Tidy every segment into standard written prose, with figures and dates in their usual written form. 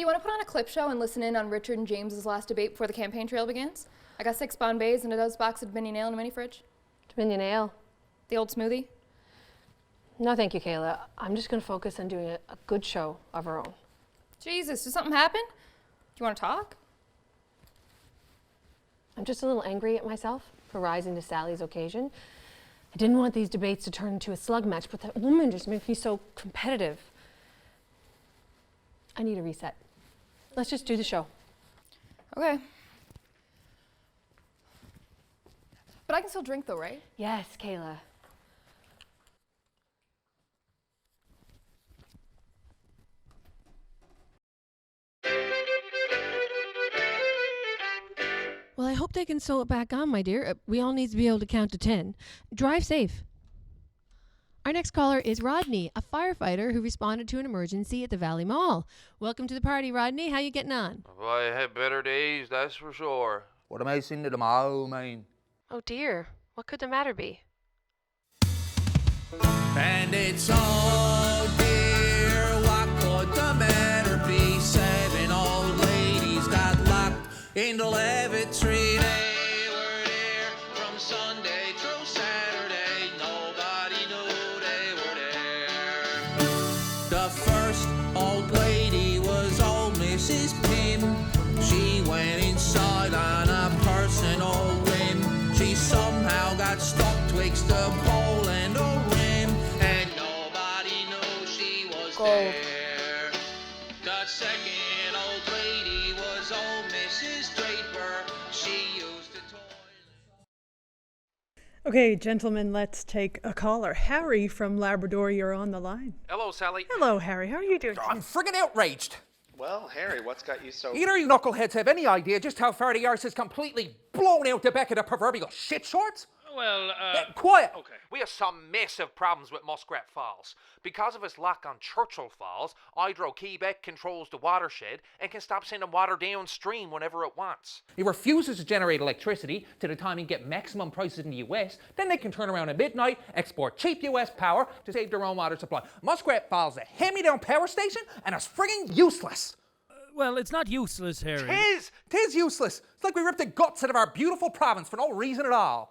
you want to put on a clip show and listen in on Richard and James's last debate before the campaign trail begins? I got 6 Bombays and a dozen box of Dominion Ale in a mini fridge. Dominion Ale? The old smoothie? No, thank you, Kayla. I'm just going to focus on doing a good show of our own. Jesus, did something happen? Do you want to talk? I'm just a little angry at myself for rising to Sally's occasion. I didn't want these debates to turn into a slug match, but that woman just makes me so competitive. I need a reset. Let's just do the show. Okay. But I can still drink though, right? Yes, Kayla. Well, I hope they can sew it back on, my dear. We all need to be able to count to 10. Drive safe. Our next caller is Rodney, a firefighter who responded to an emergency at the Valley Mall. Welcome to the party, Rodney. How you getting on? Well, I had better days, that's for sure. What am I saying to the mall, man? Oh dear, what could the matter be? And it's oh dear, what could the matter be? 7 old ladies got locked in the lavatory. They were there from Sunday through Saturday. Nobody knew they were there. The first old lady was old Mrs. Pym. She went inside on a personal whim. She somehow got stuck twixt the pole and a rim, and nobody knew she was there. The second old lady was old Mrs. Draper. She used the toilet. Okay, gentlemen, let's take a caller. Harry from Labrador, you're on the line. Hello, Sally. Hello, Harry. How are you doing? I'm friggin' outraged. Well, Harry, what's got you so... Either you knuckleheads have any idea just how far the arse is completely blown out the back of the proverbial shit shorts? Well, Quiet! okay. We have some massive problems with Muskrat Falls. Because of its lock on Churchill Falls, Hydro-Quebec controls the watershed and can stop sending water downstream whenever it wants. It refuses to generate electricity to the time you get maximum prices in the US. Then they can turn around at midnight, export cheap US power to save their own water supply. Muskrat Falls is a hand-me-down power station and it's friggin' useless. Well, it's not useless, Harry. Tis useless. It's like we ripped the guts out of our beautiful province for no reason at all.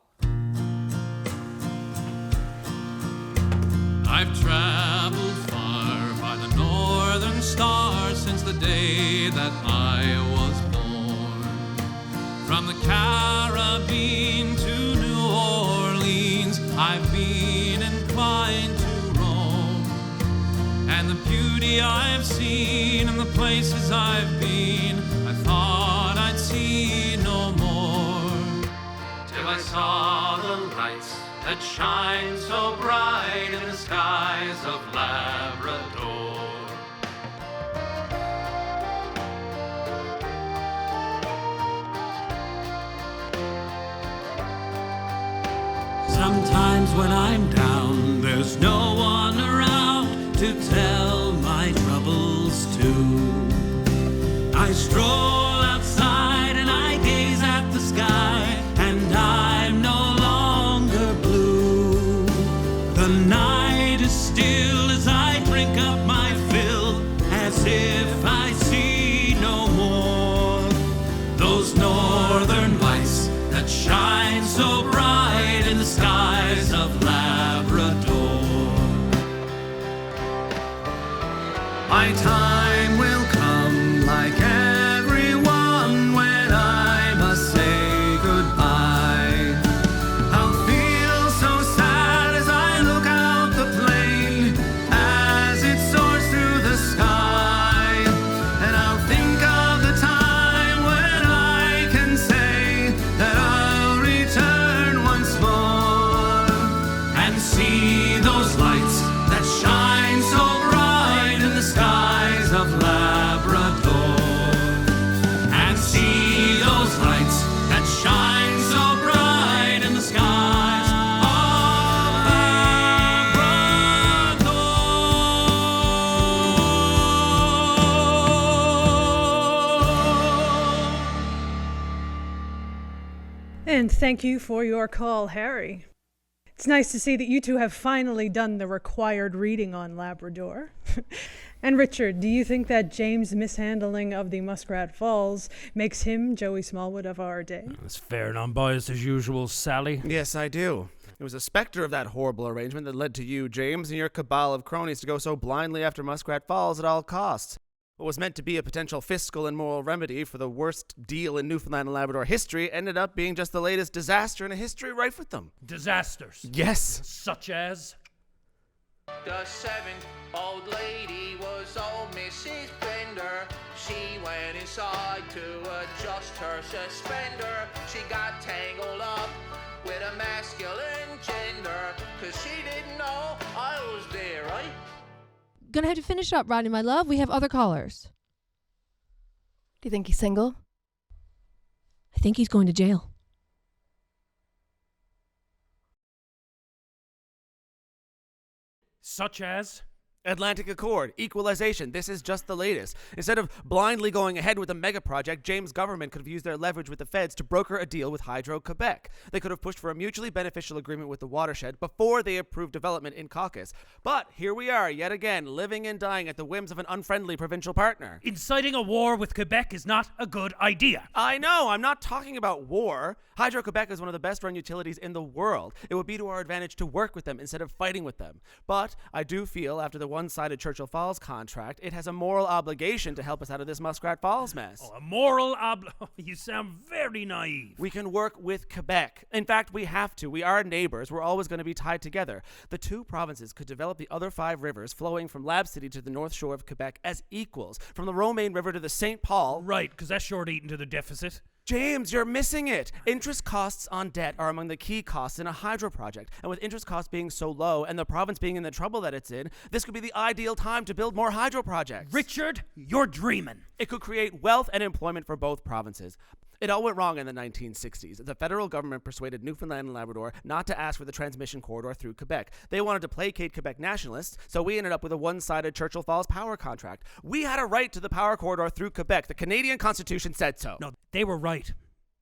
I've traveled far by the northern star since the day that I was born. From the Caribbean to New Orleans, I've been inclined to roam. And the beauty I've seen and the places I've been, I thought I'd see no more. Till I saw the lights that shine so bright in the skies of Labrador. Sometimes when I'm down, there's no one around to tell my troubles to. I stroll outside and I gaze at the sky, and I'm no longer blue. The night is still as I drink up my fill, as if I see no more those northern lights that shine so bright in the skies of Labrador. My time will come like everyone when I must say goodbye. I'll feel so sad as I look out the plane as it soars through the sky, and I'll think of the time when I can say that I'll return once more and see those lights that shine so bright in the skies of Labrador, and see those lights that shine so bright in the skies of Labrador. And thank you for your call, Harry. It's nice to see that you two have finally done the required reading on Labrador. And Richard, do you think that James' mishandling of the Muskrat Falls makes him Joey Smallwood of our day? As fair and unbiased as usual, Sally. Yes, I do. It was a specter of that horrible arrangement that led to you, James, and your cabal of cronies to go so blindly after Muskrat Falls at all costs. What was meant to be a potential fiscal and moral remedy for the worst deal in Newfoundland and Labrador history ended up being just the latest disaster in a history rife with them. Disasters. Yes. Such as? The seventh old lady was old Mrs. Bender. She went inside to adjust her suspender. She got tangled up with a masculine gender, 'cause she didn't know I was there, right? Gonna have to finish up, Rodney, my love. We have other callers. Do you think he's single? I think he's going to jail. Such as? Atlantic Accord, equalization, this is just the latest. Instead of blindly going ahead with a mega project, James' government could have used their leverage with the feds to broker a deal with Hydro-Quebec. They could have pushed for a mutually beneficial agreement with the watershed before they approved development in Caucasus. But here we are, yet again, living and dying at the whims of an unfriendly provincial partner. Inciting a war with Quebec is not a good idea. I know, I'm not talking about war. Hydro-Quebec is one of the best-run utilities in the world. It would be to our advantage to work with them instead of fighting with them. But I do feel, after the one-sided Churchill Falls contract, it has a moral obligation to help us out of this Muskrat Falls mess. Oh, a moral You sound very naive. We can work with Quebec. In fact, we have to. We are neighbors. We're always going to be tied together. The two provinces could develop the other 5 rivers flowing from Lab City to the north shore of Quebec as equals, from the Romaine River to the St. Paul. Right, because that's short-eaten to the deficit. James, you're missing it. Interest costs on debt are among the key costs in a hydro project. And with interest costs being so low and the province being in the trouble that it's in, this could be the ideal time to build more hydro projects. Richard, you're dreaming. It could create wealth and employment for both provinces. It all went wrong in the 1960s. The federal government persuaded Newfoundland and Labrador not to ask for the transmission corridor through Quebec. They wanted to placate Quebec nationalists, so we ended up with a one-sided Churchill Falls power contract. We had a right to the power corridor through Quebec. The Canadian Constitution said so. No, they were right.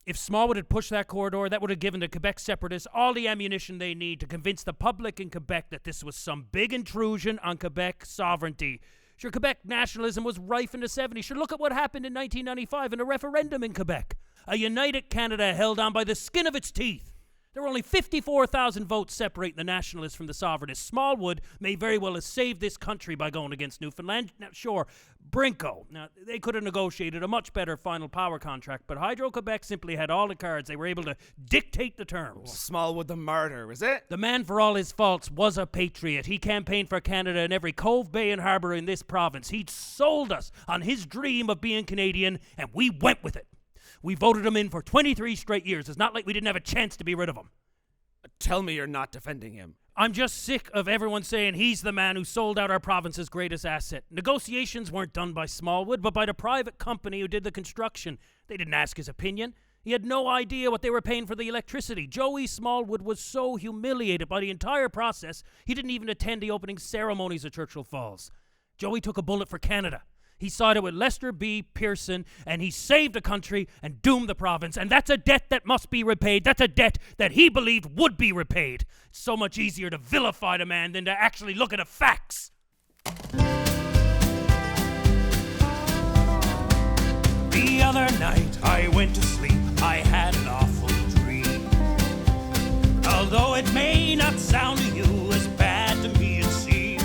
If Smallwood had pushed that corridor, that would have given the Quebec separatists all the ammunition they need to convince the public in Quebec that this was some big intrusion on Quebec sovereignty. Sure, Quebec nationalism was rife in the 70s. Sure, look at what happened in 1995 in a referendum in Quebec. A united Canada held on by the skin of its teeth. There were only 54,000 votes separating the nationalists from the sovereignists. Smallwood may very well have saved this country by going against Newfoundland. Now, sure, Brinko. Now, they could have negotiated a much better final power contract, but Hydro-Quebec simply had all the cards. They were able to dictate the terms. Smallwood the martyr, is it? The man, for all his faults, was a patriot. He campaigned for Canada in every cove, bay, and harbour in this province. He'd sold us on his dream of being Canadian, and we went with it. We voted him in for 23 straight years. It's not like we didn't have a chance to be rid of him. Tell me you're not defending him. I'm just sick of everyone saying he's the man who sold out our province's greatest asset. Negotiations weren't done by Smallwood, but by the private company who did the construction. They didn't ask his opinion. He had no idea what they were paying for the electricity. Joey Smallwood was so humiliated by the entire process, he didn't even attend the opening ceremonies at Churchill Falls. Joey took a bullet for Canada. He sided with Lester B. Pearson, and he saved the country and doomed the province. And that's a debt that must be repaid. That's a debt that he believed would be repaid. It's so much easier to vilify the man than to actually look at the facts. The other night I went to sleep. I had an awful dream. Although it may not sound to you as bad to me, it seems.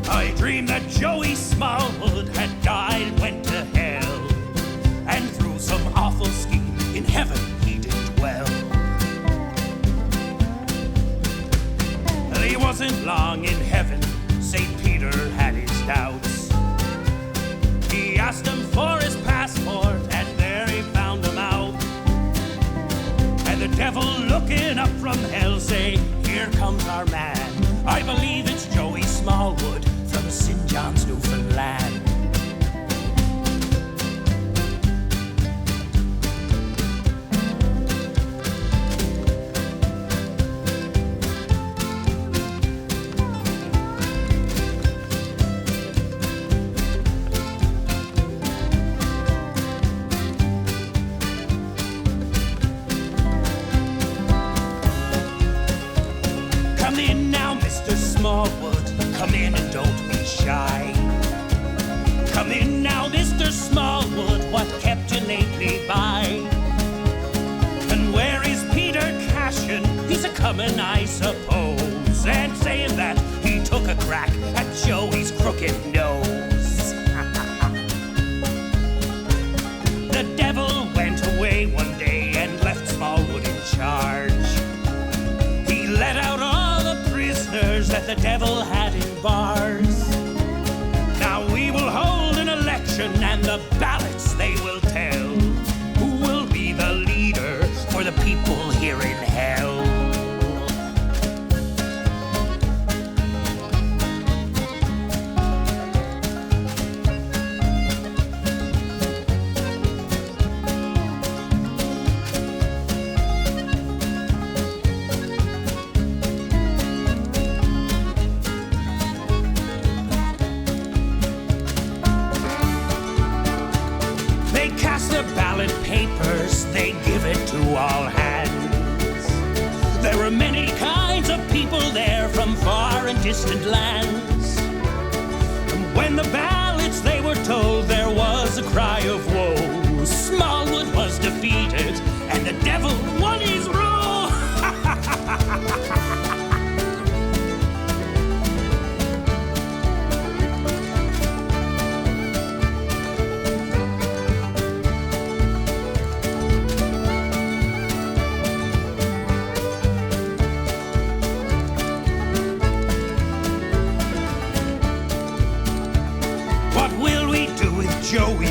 I dreamed that Joey Smallwood had died and went to hell, and through some awful scheme in heaven he did dwell. He wasn't long in heaven. St. Peter had his doubts. He asked him for his passport, and there he found him out. And the devil looking up from hell say, "Here comes our man. I believe it's Joey Smallwood from St. John's, Newfoundland." Come in now, Mr. Smallwood. Come in and don't be shy. coming, I suppose, and saying that he took a crack at Joey's crooked nose. The devil went away one day and left Smallwood in charge. He let out all the prisoners that the devil had in bars. Now we will hold an election and the ballots they will tell who will be the leader for the people here in hell. They cast the ballot papers, they give it to all hands. There were many kinds of people there from far and distant lands. And when the ballots they were told, there was a cry of woe. Smallwood was defeated, and the devil won his rule. What will we do with Joey?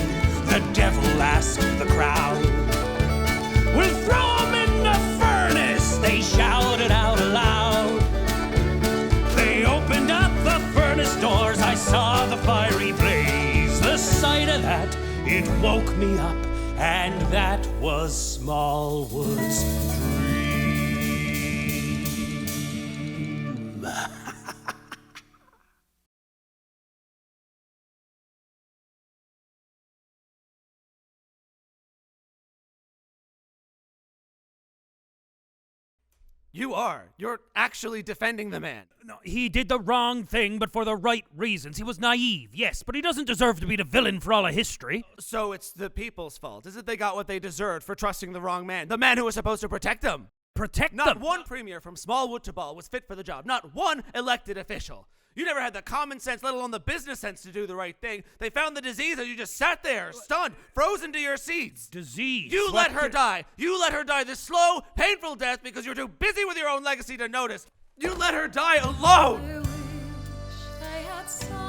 The devil asked the crowd. We'll throw him in the furnace, they shouted out aloud. They opened up the furnace doors, I saw the fiery blaze. The sight of that, it woke me up, and that was Smallwood's dream. You're actually defending the man. No, he did the wrong thing, but for the right reasons. He was naive, yes, but he doesn't deserve to be the villain for all of history. So it's the people's fault. Is it they got what they deserved for trusting the wrong man? The man who was supposed to protect them. Protect Not them. one premier from Smallwood to Ball was fit for the job. Not one elected official. You never had the common sense, let alone the business sense to do the right thing. They found the disease and you just sat there, stunned, frozen to your seats. Disease. You What let her die. You let her die this slow, painful death because you're too busy with your own legacy to notice. You let her die alone. I wish I had some